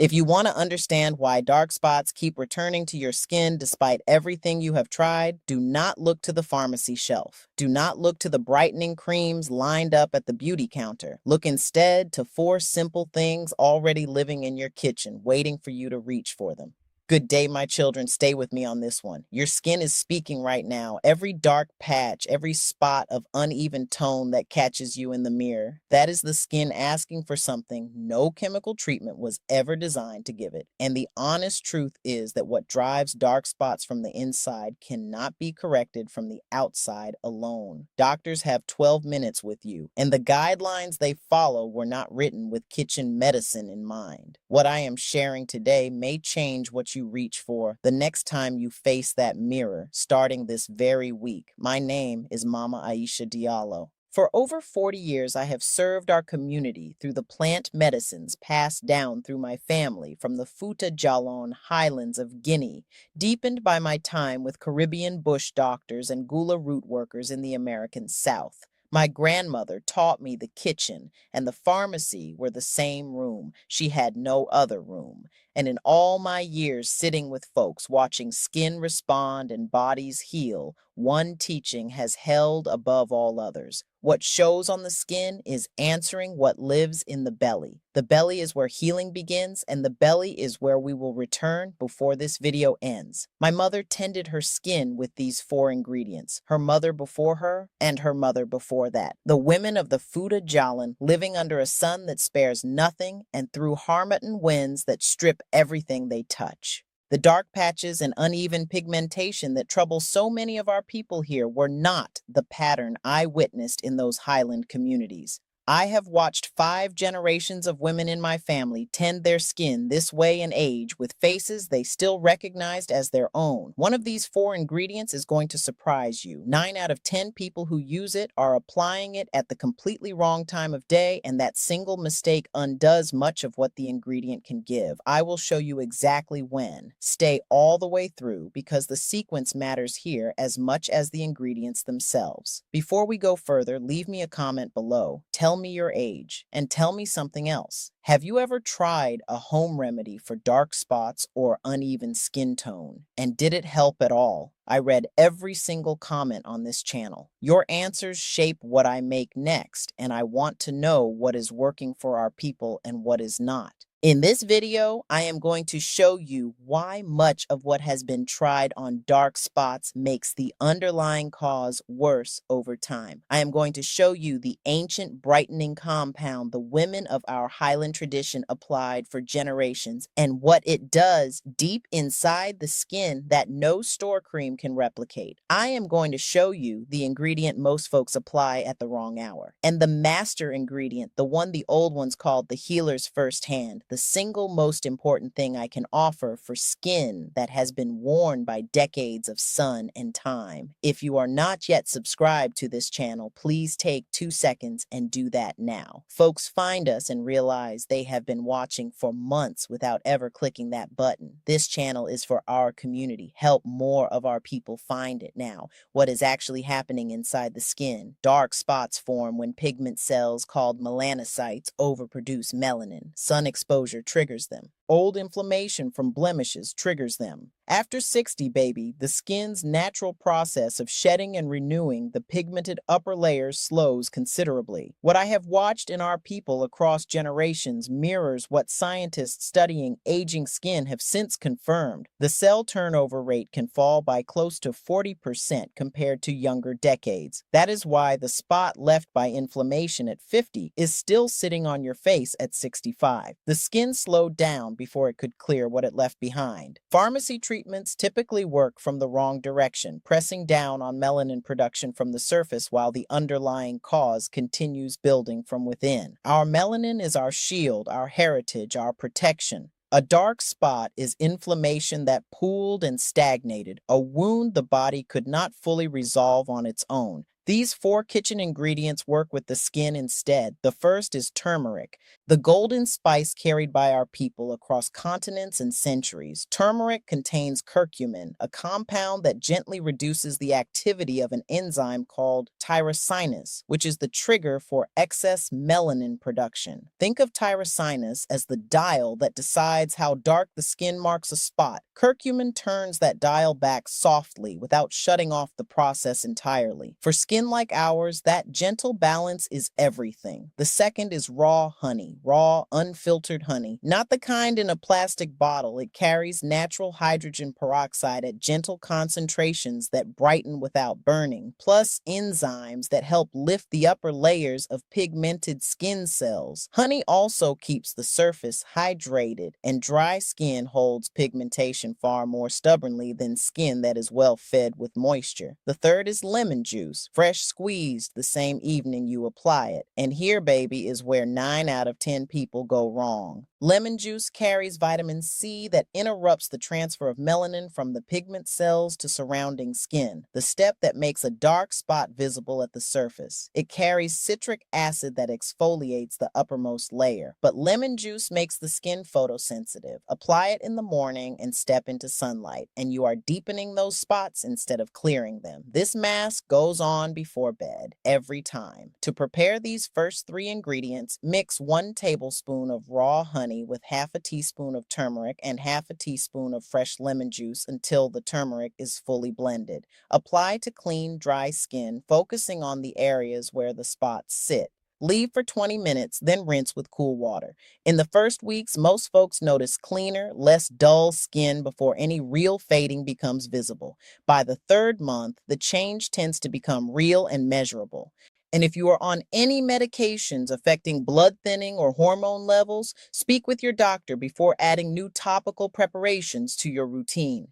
If you want to understand why dark spots keep returning to your skin despite everything you have tried, do not look to the pharmacy shelf. Do not look to the brightening creams lined up at the beauty counter. Look instead to four simple things already living in your kitchen, waiting for you to reach for them. Good day, my children. Stay with me on this one. Your skin is speaking right now. Every dark patch, every spot of uneven tone that catches you in the mirror, that is the skin asking for something no chemical treatment was ever designed to give it. And the honest truth is that what drives dark spots from the inside cannot be corrected from the outside alone. Doctors have 12 minutes with you, and the guidelines they follow were not written with kitchen medicine in mind. What I am sharing today may change what you reach for the next time you face that mirror, starting this very week. My name is Mama Aisha Diallo. For over 40 years, I have served our community through the plant medicines passed down through my family from the Futa Jalon highlands of Guinea, deepened by my time with Caribbean bush doctors and gula root workers in the American South. My grandmother taught me the kitchen and the pharmacy were the same room. She had no other room. And in all my years sitting with folks, watching skin respond and bodies heal, one teaching has held above all others. What shows on the skin is answering what lives in the belly. The belly is where healing begins, and the belly is where we will return before this video ends. My mother tended her skin with these four ingredients, her mother before her, and her mother before that. The women of the Futa Jalan living under a sun that spares nothing and through Harmattan winds that strip everything they touch. The dark patches and uneven pigmentation that trouble so many of our people here were not the pattern I witnessed in those highland communities. I have watched 5 generations of women in my family tend their skin this way in age with faces they still recognized as their own. One of these 4 ingredients is going to surprise you. 9 out of 10 people who use it are applying it at the completely wrong time of day, and that single mistake undoes much of what the ingredient can give. I will show you exactly when. Stay all the way through because the sequence matters here as much as the ingredients themselves. Before we go further, leave me a comment below. Tell me your age, and tell me something else. Have you ever tried a home remedy for dark spots or uneven skin tone? And did it help at all? I read every single comment on this channel. Your answers shape what I make next, and I want to know what is working for our people and what is not. In this video, I am going to show you why much of what has been tried on dark spots makes the underlying cause worse over time. I am going to show you the ancient brightening compound the women of our Highland tradition applied for generations and what it does deep inside the skin that no store cream can replicate. I am going to show you the ingredient most folks apply at the wrong hour, and the master ingredient, the one the old ones called the healer's first hand, the single most important thing I can offer for skin that has been worn by decades of sun and time. If you are not yet subscribed to this channel, please take 2 seconds and do that now. Folks find us and realize they have been watching for months without ever clicking that button. This channel is for our community. Help more of our people find it now. What is actually happening inside the skin? Dark spots form when pigment cells called melanocytes overproduce melanin. Sun exposure triggers them. Old inflammation from blemishes triggers them. After 60, baby, the skin's natural process of shedding and renewing the pigmented upper layers slows considerably. What I have watched in our people across generations mirrors what scientists studying aging skin have since confirmed. The cell turnover rate can fall by close to 40% compared to younger decades. That is why the spot left by inflammation at 50 is still sitting on your face at 65. The skin slowed down before it could clear what it left behind. Pharmacy treatments typically work from the wrong direction, pressing down on melanin production from the surface while the underlying cause continues building from within. Our melanin is our shield, our heritage, our protection. A dark spot is inflammation that pooled and stagnated, a wound the body could not fully resolve on its own. These four kitchen ingredients work with the skin instead. The first is turmeric, the golden spice carried by our people across continents and centuries. Turmeric contains curcumin, a compound that gently reduces the activity of an enzyme called tyrosinase, which is the trigger for excess melanin production. Think of tyrosinase as the dial that decides how dark the skin marks a spot. Curcumin turns that dial back softly without shutting off the process entirely. For skin like ours, that gentle balance is everything. The second is raw honey, raw, unfiltered honey, not the kind in a plastic bottle. It carries natural hydrogen peroxide at gentle concentrations that brighten without burning, plus enzymes that help lift the upper layers of pigmented skin cells. Honey also keeps the surface hydrated, and dry skin holds pigmentation far more stubbornly than skin that is well fed with moisture. The third is lemon juice, fresh squeezed the same evening you apply it. And here, baby, is where 9 out of 10 people go wrong. Lemon juice carries vitamin C that interrupts the transfer of melanin from the pigment cells to surrounding skin, the step that makes a dark spot visible at the surface. It carries citric acid that exfoliates the uppermost layer, but lemon juice makes the skin photosensitive. Apply it in the morning and step into sunlight, and you are deepening those spots instead of clearing them. This mask goes on before bed every time. To prepare these first three ingredients, mix 1 tablespoon of raw honey with half a teaspoon of turmeric and half a teaspoon of fresh lemon juice until the turmeric is fully blended. Apply to clean, dry skin, focusing on the areas where the spots sit. Leave for 20 minutes, then rinse with cool water. In the first weeks, most folks notice cleaner, less dull skin before any real fading becomes visible. By the third month, the change tends to become real and measurable. And if you are on any medications affecting blood thinning or hormone levels, speak with your doctor before adding new topical preparations to your routine.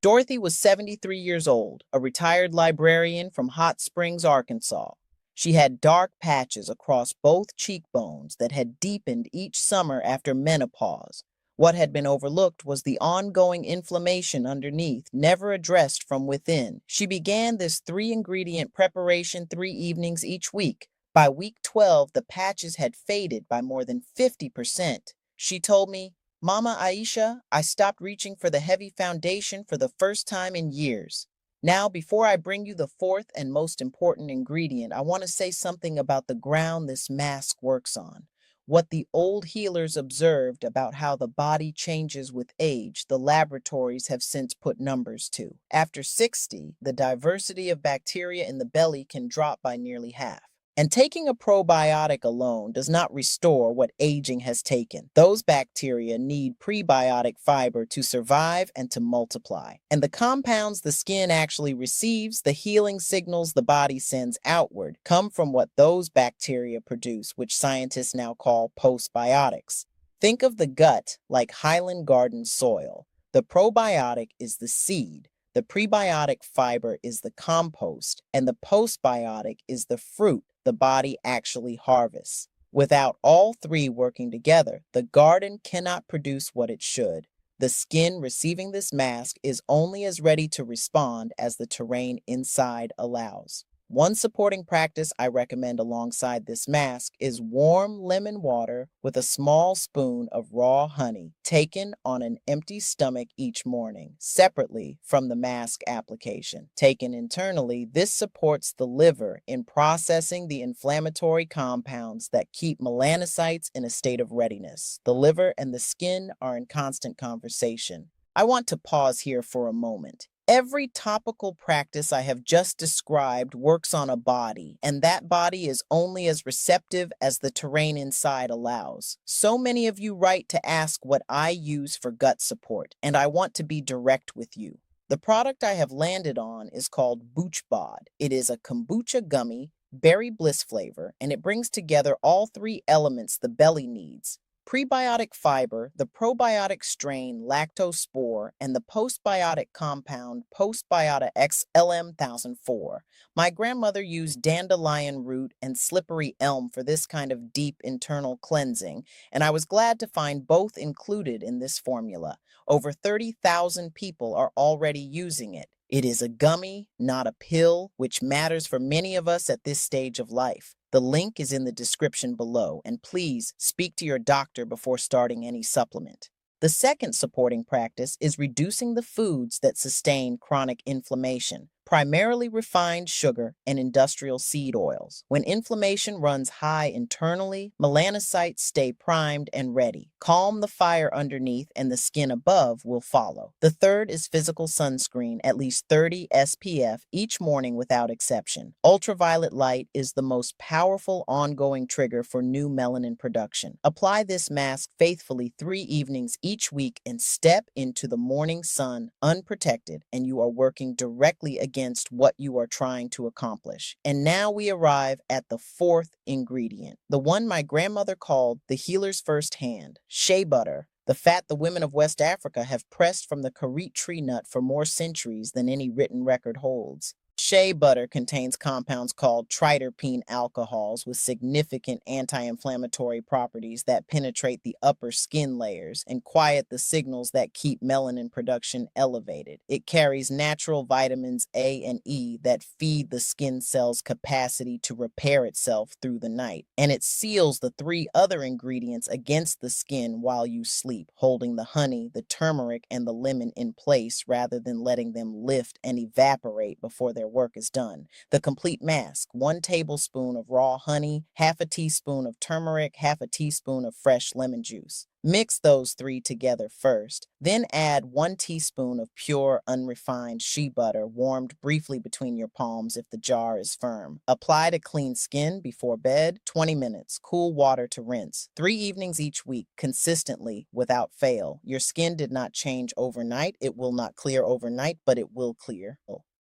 Dorothy was 73 years old, a retired librarian from Hot Springs, Arkansas. She had dark patches across both cheekbones that had deepened each summer after menopause. What had been overlooked was the ongoing inflammation underneath, never addressed from within. She began this 3 ingredient preparation 3 evenings each week. By week 12, the patches had faded by more than 50%. She told me, "Mama Aisha, I stopped reaching for the heavy foundation for the first time in years." Now, before I bring you the fourth and most important ingredient, I want to say something about the ground this mask works on. What the old healers observed about how the body changes with age, the laboratories have since put numbers to. After 60, the diversity of bacteria in the belly can drop by nearly half. And taking a probiotic alone does not restore what aging has taken. Those bacteria need prebiotic fiber to survive and to multiply. And the compounds the skin actually receives, the healing signals the body sends outward, come from what those bacteria produce, which scientists now call postbiotics. Think of the gut like Highland Garden soil. The probiotic is the seed. The prebiotic fiber is the compost, and the postbiotic is the fruit the body actually harvests. Without all three working together, the garden cannot produce what it should. The skin receiving this mask is only as ready to respond as the terrain inside allows. One supporting practice I recommend alongside this mask is warm lemon water with a small spoon of raw honey taken on an empty stomach each morning, separately from the mask application. Taken internally, this supports the liver in processing the inflammatory compounds that keep melanocytes in a state of readiness. The liver and the skin are in constant conversation. I want to pause here for a moment. Every topical practice I have just described works on a body, and that body is only as receptive as the terrain inside allows. So many of you write to ask what I use for gut support, and I want to be direct with you. The product I have landed on is called BoochBod. It is a kombucha gummy, berry bliss flavor, and it brings together all three elements the belly needs: prebiotic fiber, the probiotic strain lactospore, and the postbiotic compound postbiotics LM1004. My grandmother used dandelion root and slippery elm for this kind of deep internal cleansing, and I was glad to find both included in this formula. Over 30,000 people are already using it. It is a gummy, not a pill, which matters for many of us at this stage of life. The link is in the description below, and please speak to your doctor before starting any supplement. The second supporting practice is reducing the foods that sustain chronic inflammation, primarily refined sugar and industrial seed oils. When inflammation runs high internally, melanocytes stay primed and ready. Calm the fire underneath, and the skin above will follow. The third is physical sunscreen, at least 30 SPF each morning without exception. Ultraviolet light is the most powerful ongoing trigger for new melanin production. Apply this mask faithfully 3 evenings each week and step into the morning sun unprotected, and you are working directly against what you are trying to accomplish. And now we arrive at the fourth ingredient, the one my grandmother called the healer's first hand, shea butter. The fat the women of West Africa have pressed from the karit tree nut for more centuries than any written record holds. Shea butter contains compounds called triterpene alcohols with significant anti-inflammatory properties that penetrate the upper skin layers and quiet the signals that keep melanin production elevated. It carries natural vitamins A and E that feed the skin cell's capacity to repair itself through the night, and it seals the three other ingredients against the skin while you sleep, holding the honey, the turmeric, and the lemon in place rather than letting them lift and evaporate before their work is done. The complete mask: 1 tablespoon of raw honey, half a teaspoon of turmeric, half a teaspoon of fresh lemon juice. Mix those three together first, then add 1 teaspoon of pure, unrefined shea butter warmed briefly between your palms if the jar is firm. Apply to clean skin before bed, 20 minutes, cool water to rinse. 3 evenings each week, consistently, without fail. Your skin did not change overnight. It will not clear overnight, but it will clear.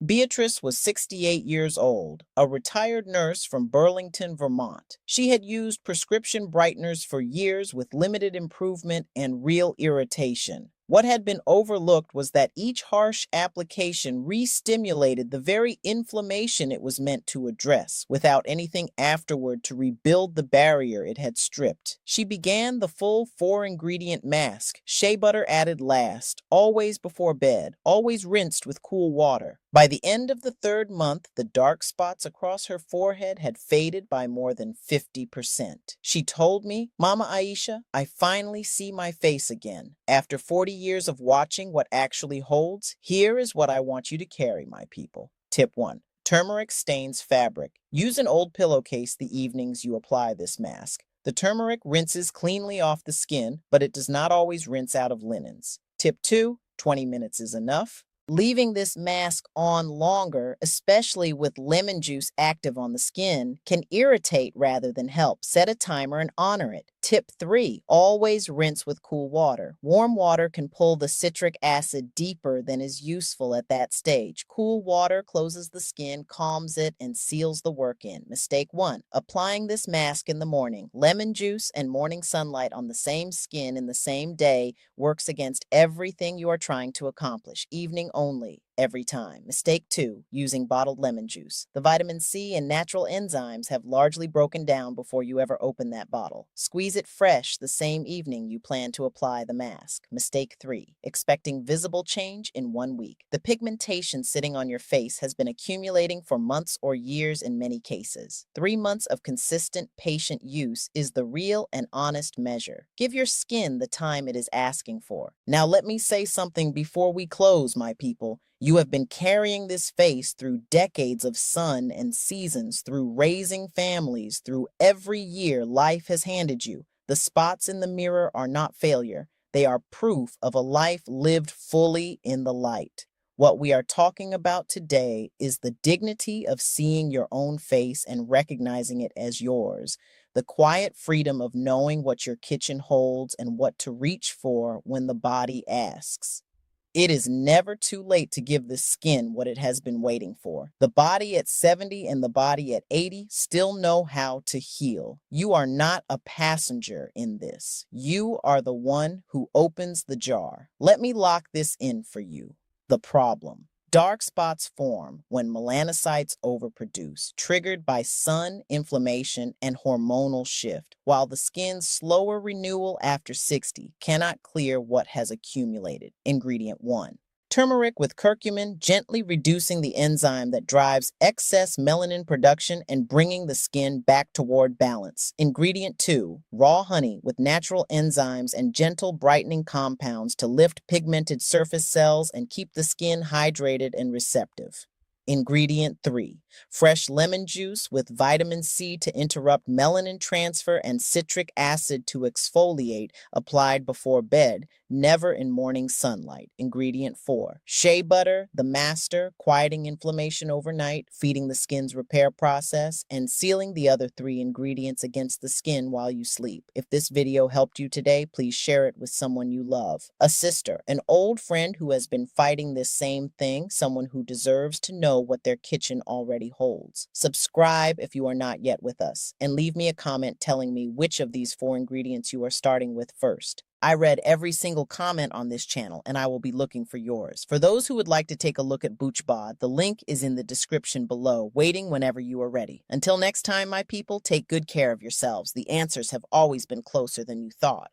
Beatrice was 68 years old, a retired nurse from Burlington, Vermont. She had used prescription brighteners for years with limited improvement and real irritation. What had been overlooked was that each harsh application re-stimulated the very inflammation it was meant to address, without anything afterward to rebuild the barrier it had stripped. She began the full 4-ingredient mask, shea butter added last, always before bed, always rinsed with cool water. By the end of the 3rd month, the dark spots across her forehead had faded by more than 50%. She told me, "Mama Aisha, I finally see my face again. After 40 years of watching what actually holds, here is what I want you to carry, my people." Tip 1. Turmeric stains fabric. Use an old pillowcase the evenings you apply this mask. The turmeric rinses cleanly off the skin, but it does not always rinse out of linens. Tip 2. 20 minutes is enough. Leaving this mask on longer, especially with lemon juice active on the skin, can irritate rather than help. Set a timer and honor it. Tip 3. Always rinse with cool water. Warm water can pull the citric acid deeper than is useful at that stage. Cool water closes the skin, calms it, and seals the work in. Mistake 1. Applying this mask in the morning. Lemon juice and morning sunlight on the same skin in the same day works against everything you are trying to accomplish. Evening only, every time. Mistake 2. Using bottled lemon juice. The vitamin C and natural enzymes have largely broken down before you ever open that bottle. Squeeze it fresh the same evening you plan to apply the mask. Mistake 3. Expecting visible change in 1 week. The pigmentation sitting on your face has been accumulating for months or years in many cases. 3 months of consistent, patient use is the real and honest measure. Give your skin the time it is asking for. Now let me say something before we close, my people. You have been carrying this face through decades of sun and seasons, through raising families, through every year life has handed you. The spots in the mirror are not failure. They are proof of a life lived fully in the light. What we are talking about today is the dignity of seeing your own face and recognizing it as yours. The quiet freedom of knowing what your kitchen holds and what to reach for when the body asks. It is never too late to give the skin what it has been waiting for. The body at 70 and the body at 80 still know how to heal. You are not a passenger in this. You are the one who opens the jar. Let me lock this in for you. The problem. Dark spots form when melanocytes overproduce, triggered by sun, inflammation, and hormonal shift, while the skin's slower renewal after 60 cannot clear what has accumulated. Ingredient 1. Turmeric with curcumin, gently reducing the enzyme that drives excess melanin production and bringing the skin back toward balance. Ingredient 2, raw honey with natural enzymes and gentle brightening compounds to lift pigmented surface cells and keep the skin hydrated and receptive. Ingredient 3, fresh lemon juice with vitamin C to interrupt melanin transfer and citric acid to exfoliate, applied before bed, never in morning sunlight. Ingredient 4, shea butter, the master, quieting inflammation overnight, feeding the skin's repair process, and sealing the other 3 ingredients against the skin while you sleep. If this video helped you today, please share it with someone you love. A sister, an old friend who has been fighting this same thing, someone who deserves to know what their kitchen already holds. Subscribe if you are not yet with us, and leave me a comment telling me which of these 4 ingredients you are starting with first. I read every single comment on this channel, and I will be looking for yours. For those who would like to take a look at BoochBod, the link is in the description below, waiting whenever you are ready. Until next time, my people, take good care of yourselves. The answers have always been closer than you thought.